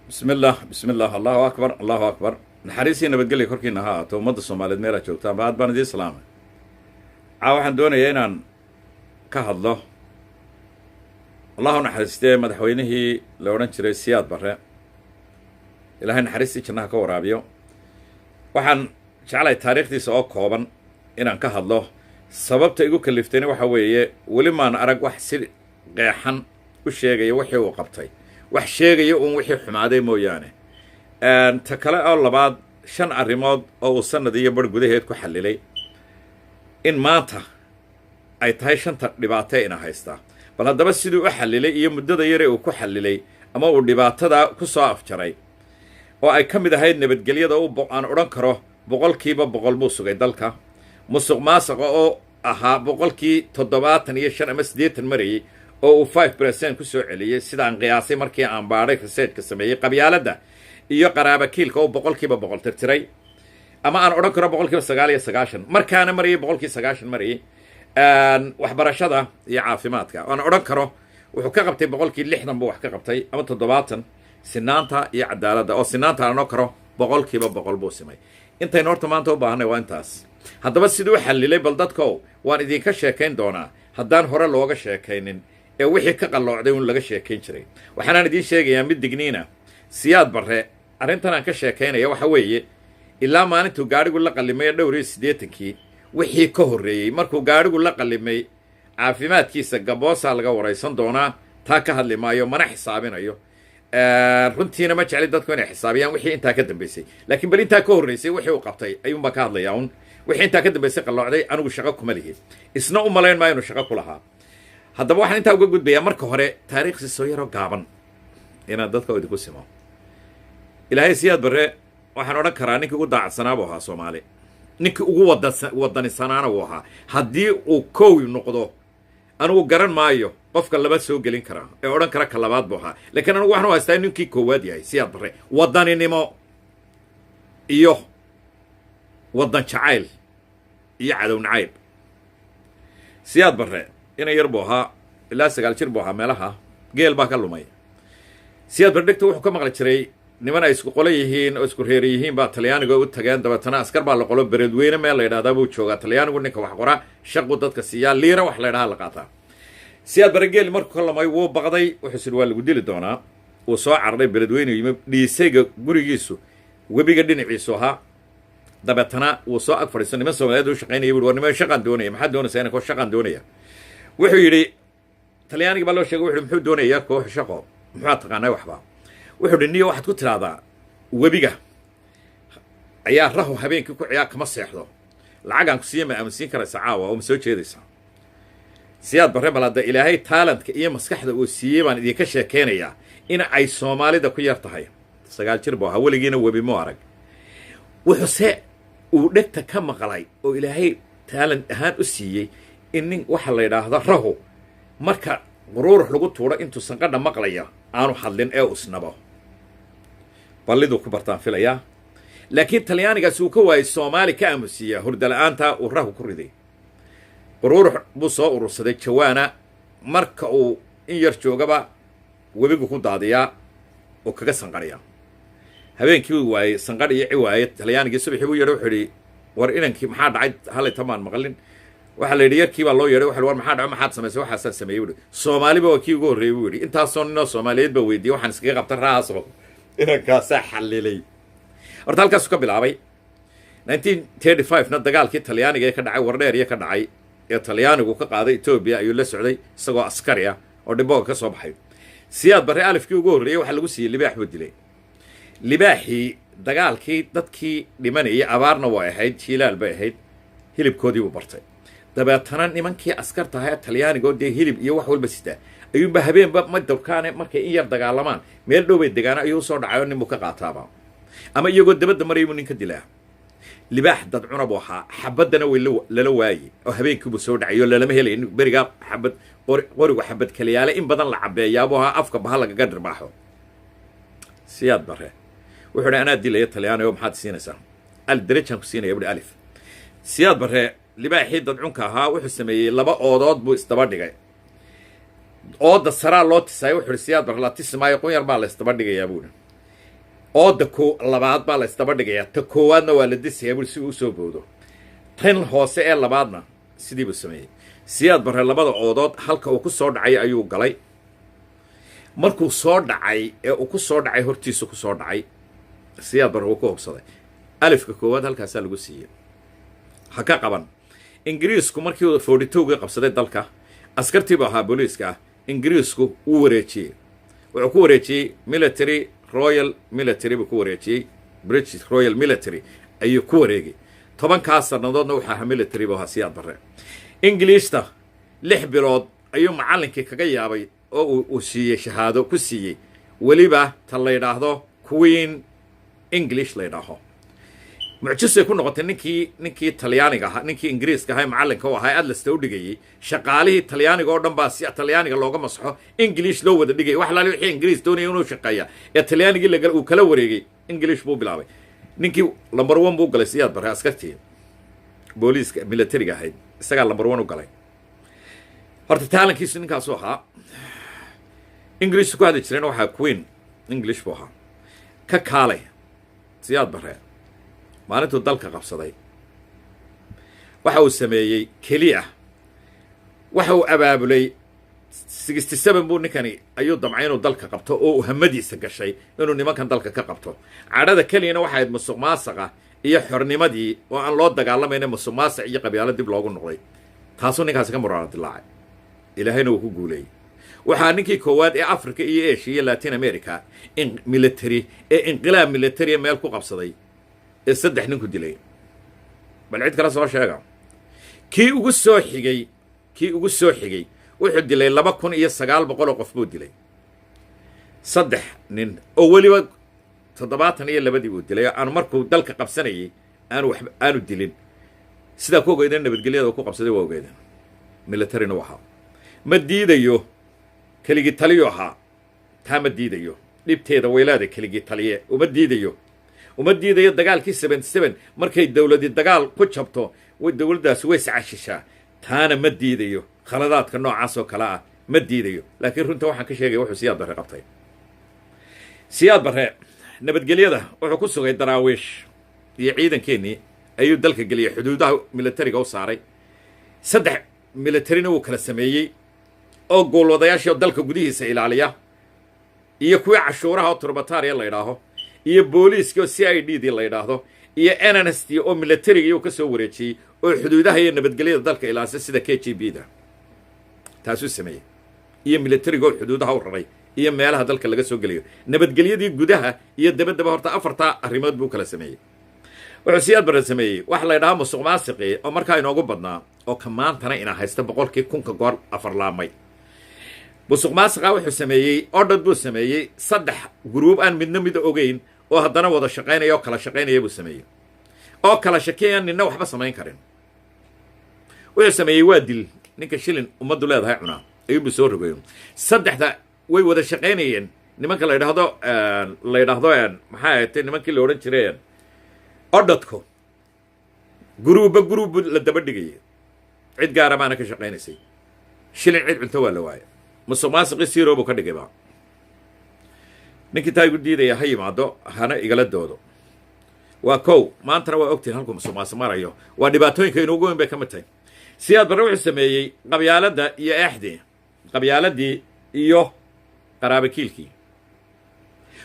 بسم الله الله أكبر الله أكبر نحريسي نبتقلي كوركينا ها تو مد الصوماليد ميلا جوجتان بعد بان دي سلامة waxaan doonayaa inaan ka hadlo Allahu naxariistay madaxweynihii la oran jiray Siyaad Barre Ilaahay naxariistii jannaha ka waraabiyo waxaan jeclay taariikhdiisa oo kooban inaan ka hadlo sababta igu kaliftayna waxa weeye wali maan arag wax si qeexan u sheegaya wixii uu qabtay wax sheegaya wixii xumaaday mooyaane ta kale oo labaad shan arrimood oo sanad iyo bar gudaheed ku xalilay in maanta ay tahay shanta dhibaato ina haysta bal haddaba sidoo u xalilay iyo muddada yar ee uu ku xalilay ama uu dhibaatada ku soo afjaray oo ay kamid ahayd nabadgelyada oo aan oran karo boqolkiiba boqol buu sugay dalka musuq maasuqa oo ahaa boqolkii 75 ama 80 marayay oo uu 5% ku soo celiyay sidaan qiyaasay markii aan baaray research ka sameeyay qabyaalada iyo qaraaba kiilka oo boqolkiiba boqol tirtiray ama aan oran karo boqolkiiba 99 markaana marayay boqolkiiba 90 marayay waxbarashada iyo caafimaadka aan oran karo wuxuu ka qabtay boqolkiiba 60 buu wax ka qabtay ama 70 sinaanta iyo cadaaladda oo sinaanta aan oran karo boqolkiiba boqol buu simay intay horta maanta u baahanay waa intaas haddaba sidoo xalilay bal dadko waan idinka sheekayn doonaa haddaan hore looga sheekaynin ee wixii ka qalloocday in laga sheekayn jiray waxaan idin sheegayaa mid digniina Siyaad Barre arrintan aan ka sheekaynaya waxa weeye ilaa maalintuu gaarigu la qalimay dhowr 80kii wixii ka horeeyay markuu gaarigu la qalimay caafimaadkiisa gaboosa laga waraysan doonaa taa ka hadli maayo mana xisaabinayo runtiina ma jecel dadku inay xisaabiyaan wixii inta ka dambeysay laakiin bal inta ka horeysay wixii uu qabtay ayuun ba ka hadlayaa wixii inta ka dambeysay qalloocday anigu shaqo kuma lihi isna u malayn maayo inuu shaqo ku lahaa haddaba waxaan inta uga gudbayaa marka hore taariikhdiisa soo yaro gaaban inaan dadka idinku simo ilaahay Siyaad Barre waxaan oran karaa ninkii ugu daacadsanaa buu ahaa Soomaali ninkii ugu wadanisanaana uu ahaa haddii uu koow noqdo anigu garan maayo qofka laba soo gelin kara ee oran kara ka labaad buu ahaa laakiin anigu waxaan u haystaa ninkii koowaad yahay Siyaad Barre wadaninimo iyo wadan jacayl iyo cadow nacayb Siyaad Barre ina yar buu ahaa ilaa 9 jir buu ahaa meelaha geel baa ka lumay Siyaad Barre dhigta wuxuu ka maqli jiray niman ay isku qolo yihiin oo isku reer yihiin baa Talyaaniga u tageen dabatana askar baa la qolo beredweyne meel la yiraahdo buu joogaa Talyaanigu ninka wax qora shaqo dadka siiya liira wax la yiraahdo la qaataa Siyaad Barre geel markuu lamay wuu baqday wuxuu sir waa lagu dili doonaa uu soo carray beredweyne yimid dhiisayga gurigiisu webiga dhinaciisu ahaa dabatana uu soo ag fadhiisan niman Soomaaliyeed u shaqeynayay war niman shaqan doonaya maxaa doonaysaa inay koox shaqan doonaya wuxuu yiri Talyaaniga baa loo sheegay wuxuu muxuu doonayaa koox shaqo muxuu taqaanay waxba wuxuu dhiniyo waxaad ku tiraahdaa webiga ayaa rahu habeenkii ku ciyaar kama seexdo lacagan ku siiyay ma aaminsan karaysa caawa oo ma soo jeedaysaa Siyaad Barre balada ilaahay talentka iyo maskaxda uu siiyay baan idinka sheekeynayaa in ay Soomaalida ku yar tahay 9 jir buu ahaa weligiina webi ma arag wuxuu uu dhegta ka maqlay oo ilaahay talent ahaan u siiyay in waxa la yiraahdo rahu marka quruurux lagu tuuro intuu sanqadha maqlaya aanu hadlin ee usnabo ballidu ku bartaan filaya laakiin Talyaanigaas uu ka waayay Soomaali ka aamusiya hurdalaanta uu rahu ku riday quruurux buu soo urursaday jawaana marka uu in yar joogaba webigu ku daadiyaa oo kaga sanqariya habeenkii uu waayay sanqadh iyo ciwaayad Talyaaniga subaxii buu yiri wuxuu war inankii maxaa dhacay hal tamaan maqlin waxa la yiri yarkii baa loo yeeray waxa war maxaa dhacay maxaad sameysay waxa sameeyay wuu Soomaali baa kii ugu horeeyay wuu intaas oo nin Soomaaliyeed baa weydiiyay waxaan iskaga qabtay raasaba inankaas xalilay horta halkaas ka bilaabay 1935 na dagaalkii Talyaaniga ee ka dhacay wardheer iyo ka dhacay ee Talyaanigu ka qaaday Ethiopia ayuu la socday isagoo askari ah oo dhibooga ka soo baxay Siyaad Barre alifkii ugu horeeyay waxa lagu siiyay libaax buu dilay libaaxii dagaalkii dadkii dhimanayay abaarna waa ahayd jilaal bay ahayd hilibkoodii uu bartay dabeetana nimankii askarta ahaa Talyaaniga oo hilib iyo wax walba sita ayuunba habeenba ma dalkaane markay in yar dagaalamaan meel dhow bay degaana ayuu soo dhacayo nin ka qaataaba ama iyagoo dabada marayay ninka dilaa libaax dad cunab waxa xabadana way la waayay oo habeenkii buu soo dhacayo lama helay bariga xabad qorigu xabad kaliyaale in badan la cabeeyaabo afka bahal laga dhirbaaxo Siyaad Barre wuxuu ana dilay Talyaaniga maxaad siinaysaa al darajan ku siinaya bari alif Siyaad Barre libaaxii dad cunka ahaa wuxuu sameeyay laba oodood buu istaba dhigay ooda saraa loo tisay wuxuu Siyaad Barre la tismaayo qoon yar baa la istaba dhigayaa buu ooda labaad baa la isdaba dhigayaa ta koowaadna waa la disayaa bui si uu usoo boodo tan hoose ee labaadna sidii buu sameeyey siyaad barre labada oodood halka uu ku soo dhacay ayuu galay markuu soo dhacay ee uu ku soo dhacay hortiisu ku soo dhacay siyaad barre wuu ku hubsaday alifka koowaad halkaasaa lagu siiyey ha ka qaban ingiriisku markii uu 42 qabsaday dalka askartiiba ahaa booliiska ah ingiriisku wuu wareejiyey wuxuu ku wareejiyey military royal military buu ku wareejiyey British Royal Military ayuu ku wareegay 10 sannadoodna wuxuu ahaa military buu ahaa siyaad barre ingiliishta 6 bilood ayuu macallinkii kaga yaabay oo uu siiyey shahaado ku siiyey weliba ta la yidhaahdo Queen English la yidhaaho mucjisay ku noqotay ninkii talyaaniga ahaa ninkii ingiriiska ahaa macallinka oo ahaa adlasta u dhigayay shaqaalihii talyaaniga oo dhan baa si talyaaniga looga masaxo English loo wada dhigay wax laali wixii ingiriis doonayay inuu shaqeeyo ee talyaanigii uu kala wareegay English buu bilaabay ninkii number 1 buu galay siyaad barre askartii booliiska militariga ahayd isagaa number 1 u galay horta taalankiisu ninkaas oo ahaa English ku hadli jireen waxa Queen English buu ahaa ka kaalay siyaad barre maalintuu dalka qabsaday waxa uu sameeyey keliya waxa uu abaabulay 67 buu ninkani ayuu damcay inuu dalka qabto oo uu hamadiisa gashay inuu nimankan dalka ka qabto cadhada keliyana waxa ahayd musuqmaasuqa iyo xornimadii oo aan loo dagaalamayna musuqmaasuq iyo qabyaalad dib loogu noqday taasoo ninkaasi ka muraad dilaacay ilaahayna uu ku guuleeyay waxaa ninkii koowaad ee Afrika iyo Asia iyo Latin America in military ee inqilaab military meel ku qabsaday ee 3 nin ku dilay bal cid kala soo sheega kii ugu soo xigay wuxuu dilay 2900 qof buu dilay 3 nin oo waliba 72 buu dilay aan markuu dalka qabsanayay aanu dilin sida ku ogeydeen nabadgelyada uu ku qabsaday waa ogeydeen military-na waxa ma diidayo keligii taliyo ahaa taa ma diidayo dhibteeda weylaada keligii taliye uma diidayo dagaalkii 77 markay dawladii dagaal ku jabto dawladdaas way sacashishaa taana ma diidayo khaladaadka noocaas oo kala ah ma diidayo laakiin runta waxaan ka sheegay wuxuu siyaad barre qabtay siyaad barre nabadgelyada wuxuu ku sugay daraawiish iyo ciidankeenii ayuu dalka geliyay xuduudaha militariga u saaray 3 military-na uu kala sameeyey oo goolwadayaashii dalka gudihiisa ilaaliya iyo kuwii cashuuraha oo turbataariya la yidhaaho iyo booliiska oo CID la yidhaahdo iyo NNST oo militariga uu ka soo wareejiyey oo xuduudaha iyo nabadgelyada dalka ilaasay sida KGB-da taasuu sameeyey iyo militariga oo xuduudaha u raray iyo meelaha dalka laga soo geliyo nabadgelyadii gudaha iyo dabadaba horta 4 arrimood buu kala sameeyey wuxuu siyaad barre sameeyey wax la yidhaaho musuqmaasuqi oo markaa inoogu badnaa oo ka maantana ina haysta 100,000 goor afar laamay musuqmaasuqa wuxuu sameeyey order buu sameeyey 3 group aan midna mid ogeyn oo haddana wada shaqeynaya oo kala shaqeynaya buu sameeyey oo kala shakeeyaan ninna waxba samayn karin wuxuu sameeyey waa dil ninka shilin ummaddu leedahay cunaa ayuu soo rogayo 3 way wada shaqeynayeen nimanka la yidhaahdo maxaa ahayd nimankii la odhan jireen ordadko guruuba la daba dhigayay cid gaara baana ka shaqaynaysay shilin cid cunto waa la waayay musuqmaasuqii siiroo buu ka dhigay baa ninkii taa igu diidaya ha yimaado hana igala doodo waa kow maantana waa ogtiin halkuu musuqmaasuq marayo waa dhibaatooyinka inuugu weyn bay ka mid tahay siyaad barre wuxuu sameeyey qabyaaladii iyo qaraabakiilkii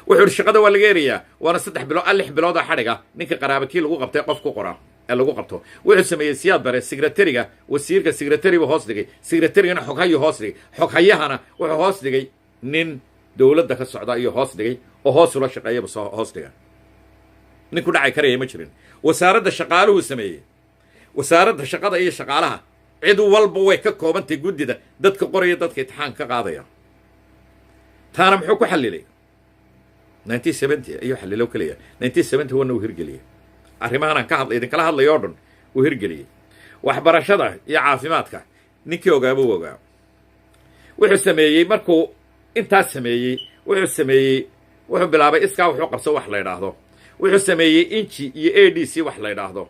wuxuu shaqada waa laga erayaa waana 6 bilood 6 bilood oo xadhiga ninka qaraabakiil lagu qabtay qof ku qora ee lagu qabto wuxuu sameeyey siyaad barre secretary-ga wasiirka secretary buu hoos dhigay secretary-gana xoghayo hoos dhigay xoghayahana wuxuu hoos dhigay nin dawladda ka socda iyo hoos dhigay oo hoos ula shaqeeya buu hoos dhigay ninku dhacay karayay ma jirin wasaaradda shaqaaluhu sameeyey wasaaradda shaqada iyo shaqaalaha cid walba way ka koobantay guddida dadka qoraya dadka imtixaan ka qaadaya taana muxuu ku xallilay 1970 ayuu xallilo kaliya 1970 wana uu hirgeliyey arrimahan aan ka hadlay idinkala hadlayo oo dhan uu hirgeliyey waxbarashada iyo caafimaadka ninkii ogaaba uu ogaa wuxuu sameeyey markuu intaas sameeyey wuxuu bilaabay iskaa wuxuu qabso wax la yidhaahdo wuxuu sameeyey inji iyo ADC wax la yidhaahdo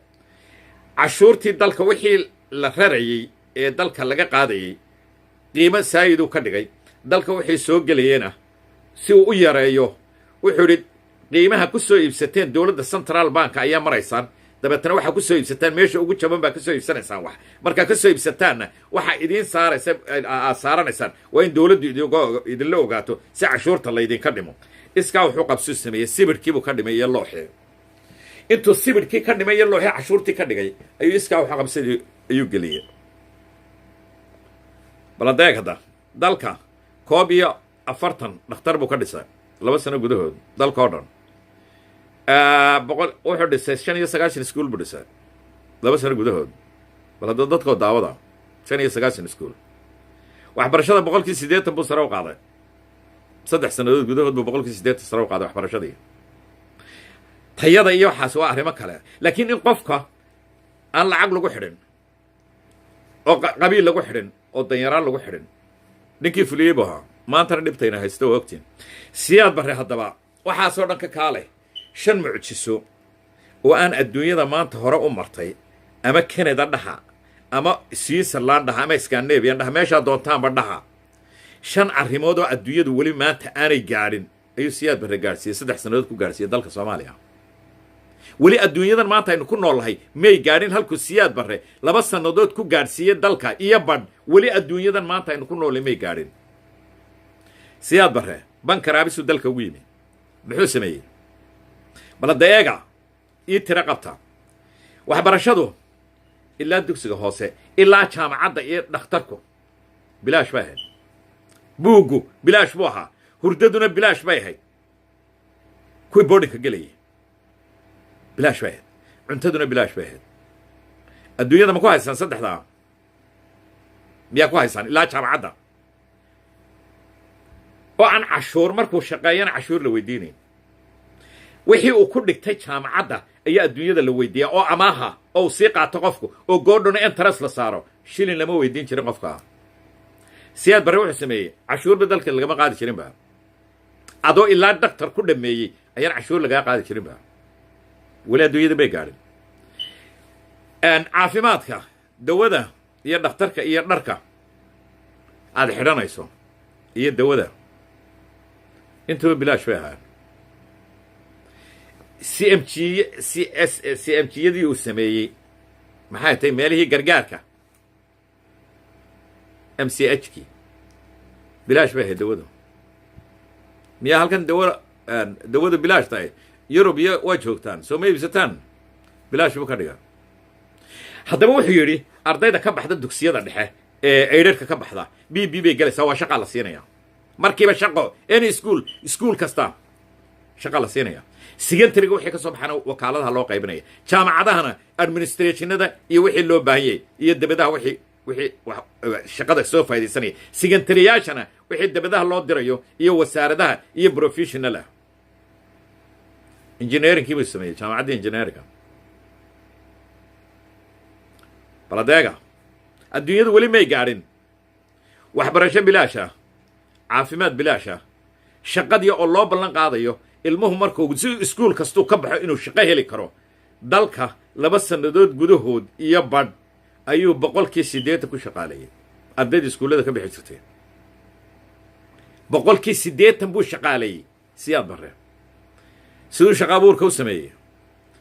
cashuurtii dalka wixii la rarayey ee dalka laga qaadayey qiimo saayiduu ka dhigay dalka wixii soo gelayena si uu u yareeyo wuxuu yidhi qiimaha ku soo iibsateen dowladda central bank ayaa maraysaan dabeetana waxaa ku soo iibsataan meesha ugu jaban baa ka soo iibsanaysaan wax markaa ka soo iibsataanna waxaa idiin saaraysa aad saaranaysaan waa in dowladdu idinla ogaato si cashuurta laydinka dhimo iskaa wuxuu qabsuu sameeyey sibirhkiibuu ka dhimay iyo looxii intuu sibirhkii ka dhimay iyo looxii cashuurtii ka dhigay ayuu iskaa wuxuu qabsadii ayuu geliyey baladeeg hadda dalka 41 dhakhtar buu ka dhisay 2 sano gudahood dalka oo dhan wuxuu dhisay 95 iskuul buu dhisay 2 sano gudahood bal hadda dadkoo daawada 95 iskuul waxbarashada 80% buu sare u qaaday 3 sanadood gudahood buu 80% sare u qaaday waxbarashadii tayada iyo waxaas waa arrimo kale laakiin in qofka aan lacag lagu xidhin oo qabiil lagu xidhin oo danyaraan lagu xidhin ninkii fuliyey buu ahaa maantana dhibtayna haysto oo ogtiin siyaad barre haddaba waxaasoo dhan ka kaalay 5 mucjiso oo aan adduunyada maanta hore u martay ama Canada dhaha ama Switzerland dhaha ama Scandinavia dhaha meesha doontaanba dhaha 5 arrimood oo adduunyadu weli maanta aanay gaadhin ayuu siyaad barre gaarsiiyey 3 sanadood ku gaarsiiyey dalka Soomaaliya weli adduunyadan maanta aynu ku noolahay may gaadhin halku siyaad barre 2 sanadood ku gaarsiiyey dalka iyo badh weli adduunyadan maanta aynu ku noolahay may gaadhin siyaad barre bankaraabisu dalka ugu yimi muxuu sameeyey bal dayaga ii tira qabta waxbarashadu ilaa dugsiga hoose ilaa jaamacadda iyo dhakhtarku bilaash bay ahayd buugu bilaash buu ahaa hurdaduna bilaash bay ahayd kuwii boardingka gelayay bilaash bay ahayd cuntaduna bilaash bay ahayd adduunyada ma ku haysaan saddexdaa miyaa ku haysaan ilaa jaamacadda oo aan cashuur markuu shaqeeyana cashuur la weydiinayn wixii uu ku dhigtay jaamacadda ayaa adduunyada la weydiiyaa oo amaaha oo uu sii qaato qofku oo goordhona interest la saaro shilin lama weydiin jirin qofka siyaad barre wuxuu sameeyey cashuurba dalka lagama qaadi jirinba adoo ilaa daktar ku dhameeyey ayaan cashuur lagaa qaadi jirinba weli adduunyada bay gaadhin caafimaadka dawada iyo dhakhtarka iyo dharka aad xidhanayso iyo dawada intuba bilaash bay ahaan CMG-yadii uu sameeyey maxay tahay meelihii gargaarka MCH-kii bilaash bay ahayd dawadu miyaa halkan dawadu bilaash tahay yurub iyo waa joogtaan soo ma iibsataan bilaash buu ka dhigaa haddaba wuxuu yidhi ardayda ka baxda dugsiyada dhexe ee aydharka ka baxda b bay galaysaa waa shaqaa la siinaya markiiba shaqo any school kasta shaqa la siinaya secondary-ga wixii ka soo baxana wakaaladaha loo qaybinaya jaamacadahana administrationada iyo wixii loo baahanyay iyo dabadaha wixii shaqada soo faa'idaysanaya secondary-yaashana wixii dabadaha loo dirayo iyo wasaaradaha iyo professional engineering-kii buu sameeyey jaamacadda engineering-ka baladeega adduunyadu weli may gaadhin waxbarasho bilaasha caafimaad bilaasha shaqadii oo loo ballan qaadayo ilmuhu markuu si iskuul kastuu ka baxo inuu shaqo heli karo dalka 2 sanadood gudahood iyo badh ayuu 80% ku shaqaaleeyay ardayda iskuullada ka bixi jirtay 80% buu shaqaaleeyay siyaad barre siduu shaqa abuurka u sameeyey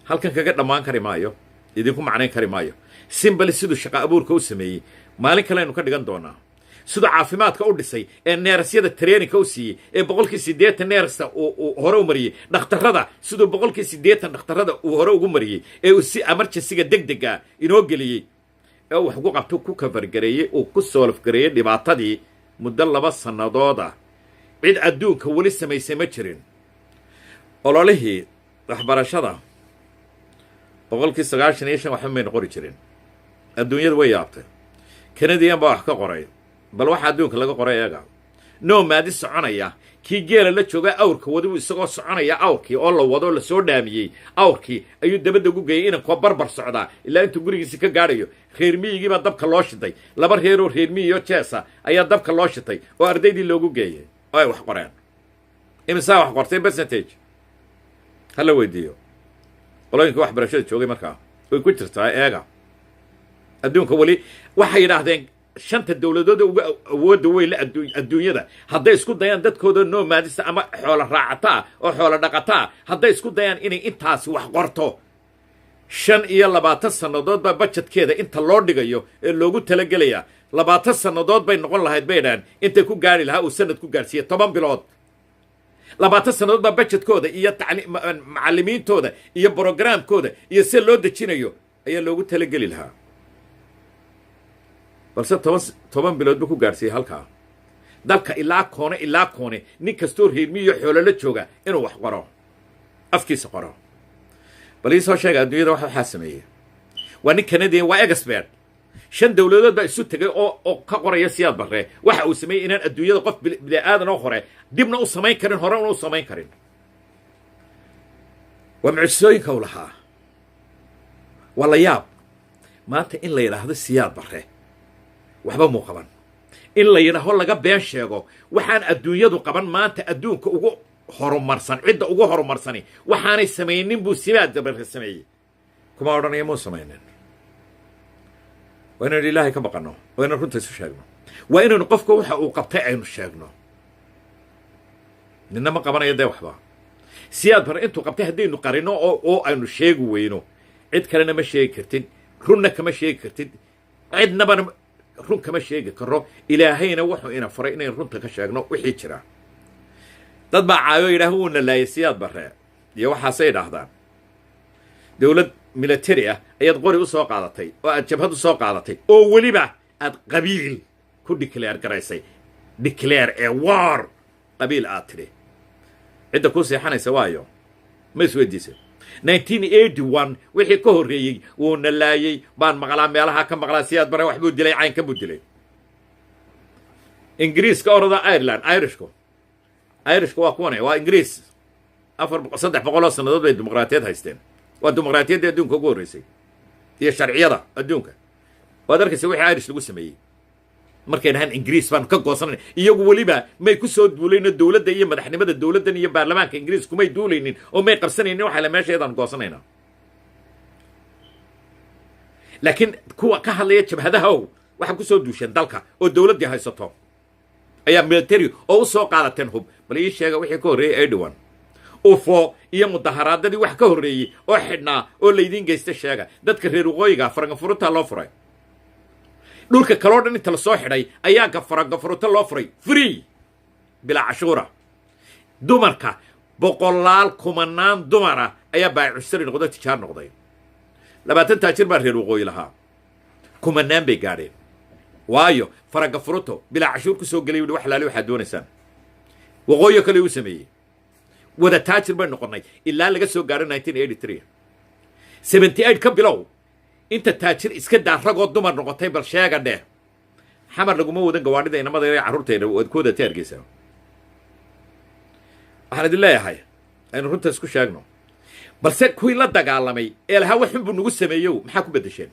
halkan kaga dhammaan kari maayo idinku macnayn kari maayo simbali siduu shaqa abuurka u sameeyey maalin kale aynu ka dhigan doonaa siduu caafimaadka u dhisay ee neerasyada traininka u siiyey ee 80% neerasta uu hore u mariyey dhakhtarrada siduu 80% dhakhtarrada uu hore ugu mariyey ee uu si emergency-ga degdega inoo geliyey ee wax ku qabto ku kafargareeyey uu ku soolafgareeyey dhibaatadii muddo 2 sanadooda cid adduunka weli samaysay ma jirin ololihii waxbarashada 95% waxba mayna qori jirin adduunyada way yaabtay Canadian baa wax ka qoray bal waxa adduunka laga qoray eega maadi soconaya kii geela la jooga awrka wadu isagoo soconaya awrkii oo la wado la soo dhaamiyey awrkii ayuu dabada ugu geeyay inaan ko barbar socdaa ilaa intuu gurigiisa ka gaarayo reer miyigii baa dabka loo shiday 2 reer oo reer miyiyo jeesa ayaa dabka loo shitay oo ardaydii loogu geeyay oo ay wax qoreen imisa wax qortay percentage hala weydiiyo qolooyinka waxbarashada joogay markaa way ku jirtaa eega adduunka weli waxay yidhaahdeen shanta dowladooda uga awoodda weyn la adduunyada hadday isku dayaan dadkooda nomaadista ama xoolo raacataa oo xoolo dhaqataa hadday isku dayaan inay intaasi wax qorto 25 sannadood baa budgetkeeda inta loo dhigayo ee loogu talagelayaa 20 sannadood bay noqon lahayd bay dhahan intay ku gaari lahaa uu sanad ku gaarsiiye 10 bilood 20 sannadood baa budgetkooda iyo macallimiintooda iyo programkooda iyo si loo dejinayo ayaa loogu talageli lahaa balse 10 bilood buu ku gaarsiiyey halkaa dalka ilaa koone nin kastoo reermiyo xoolo la jooga inuu wax qoro afkiisa qoro bal ii soo sheega adduunyada waxaa sameeyey waa nin Canadian waa expert 5 dowladood baa isu tagay oo ka qoraya Siyaad Barre waxa uu sameeyey inaan adduunyada qof bini aadan oo hore dibna u samayn karin hore u samayn karin waa mucjisooyinka uu lahaa waa la yaab maanta in la yiraahdo Siyaad Barre waxba muu qaban in la yiraahdo laga been sheego waxaan adduunyadu qaban maanta adduunka ugu horumarsan cidda ugu horumarsani waxaanay samaynin buu Siyaad Barre sameeyey kuma odhanaya muu samaynin waa inaynu ilaahay ka baqanno waa inaynu runta isu sheegno waa inaynu qofka waxa uu qabtay aynu sheegno ninna ma qabanayo dee waxba Siyaad Barre intuu qabtay haddaynu qarino oo aynu sheegi weyno cid kalena ma sheegi kartid runna kama sheegi kartid cidnaba run kama sheegi karo ilaahayna wuxuu ina faray inaynu runta ka sheegno wixii jira dad baa caayo yidhaah wuuna laayay Siyaad Barre iyo waxaasay idhaahdaan dowlad military ah ayaad qori u soo qaadatay oo aad jabhad u soo qaadatay oo weliba aad qabiil ku declare garaysay declare a war qabiil aad tiri cidda ku seexanaysa waayo ma isweydiisay 1981 wixii ka horreeyay wuuna laayay baan maqlaa meelaha ka maqlaa Siyaad Barre wax buu dilay cayn ka buu dilay ingiriiska orada Ireland Irishku waa kuwan waa ingiriis 300 sannadood bay dimuqraadiyad haysteen waa dimuqraadiyadda adduunka ugu horreysay iyo sharciyada adduunka waad arkaysa wixii Irish lagu sameeyey markay dhahaan ingiriis baan ka goosanay iyagu weliba may ku soo duulayno dowladda iyo madaxnimada dowladdan iyo baarlamaanka ingiriis kumay duulaynin oo may qabsanaynin waxa la meesheedaan goosanayna laakiin kuwa ka hadlaya jabhadaha waxa ku soo duusheen dalka oo dowladda haysato ayaa military oo u soo qaadateen hub bal ii sheega wixii ka horreeyay Erdogan ufo iyo mudaharaadadii wax ka horreeyay oo xidhnaa oo laydin geysta sheega dadka reer waqooyiga farangafuruta loo furay dhulka kaloo dhan inta la soo xidhay ayaa farangafuruta loo furay free bilaa cashuura dumarka boqolaal kumanaan dumara ayaa baayicushari noqday tijaar noqday 20 taajir baa reer waqooyi lahaa kumanaan bay gaadheen waayo farangafuruto bilaa cashuur ku soo galay wax laali waxaad doonaysaan waqooyi kale uu sameeyey wada taajir bay noqonay ilaa laga soo gaaro 1983 78 ka bilow inta taajir iska daaragoo dumar noqotay bal sheega dheh xamar laguma wadan gawaadhida inamada iyo carruurteena wad kooda taargeysa waxaan idin leeyahay aynu runta isku sheegno balse kuwii la dagaalamay ee lahaa wax xun buu nagu sameeyow maxaa ku bedesheen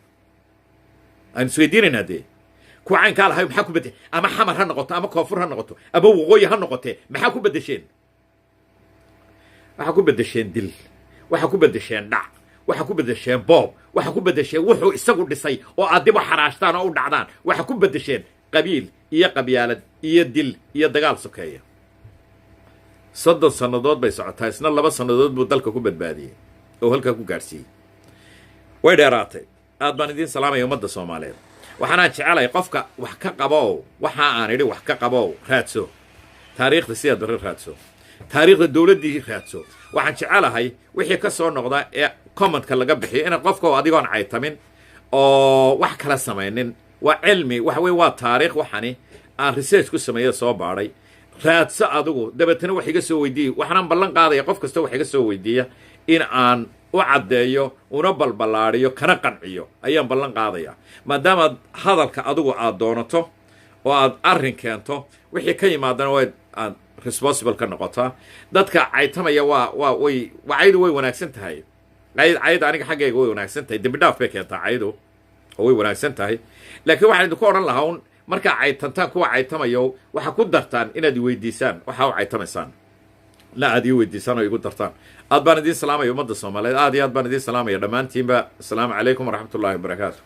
aynu isweydiinaynaa dee kuwa caynkaa lahay maxaa ku bedesheen ama xamar ha noqoto ama koonfur ha noqoto ama waqooyi ha noqotee maxaa ku bedesheen waxa ku bedesheen dil waxa ku bedesheen dhac waxa ku bedesheen boob waxa ku bedesheen wuxuu isagu dhisay oo aad dib u xaraashtaan oo u dhacdaan waxa ku bedesheen qabiil iyo qabyaalad iyo dil iyo dagaal sokeeya 30 sannadood bay socotaa isna 2 sannadood buu dalka ku badbaadiyey oo halka ku gaarsiiyey way dheeraatay aad baan idin salaamay ummadda Soomaaliyeed waxaan jecelahay qofka wax ka qabo waxa aan idhi wax ka qabo raadso taariikhda Siyaad Barre raadso taariikhda dowladdii raadso waxaan jecelahay wixii ka soo noqda ee comment-ka laga bixiyo in qofka adigoon caytamin oo wax kala samaynin waa cilmi wax weyn waa taariikh waxani aan research ku sameeyo soo baaray raadso adigu dabatana wax iga soo weydiiyay waxaan ballan qaadaya qof kasta wax iga soo weydiiya in aan u caddeeyo una balbalaariyo kana qanciyo ayaan ballan qaadaya maadaama hadalka adigu aad doonato oo aad arrin keento wixii ka yimaadana waa aad responsible ka noqotaa dadka caytamaya wacaydu way wanaagsan tahay cayda aniga xaggayga way wanaagsan tahay dembi dhaaf bay keentaa caydu oo way wanaagsan tahay laakiin waxaan idinku odhan lahaa un markaa caytantaan kuwa caytamayo waxa ku dartaan inaad weydiisaan waxa u caytamaysaan la aad ii weydiisaan oo igu dartaan aad baan idiin salaamaya ummadda Soomaaliyeed aad iyo aad baan idiin salaamaya dhammaantiinba assalaamu calaykum waraxmatullaahi wabarakaatuh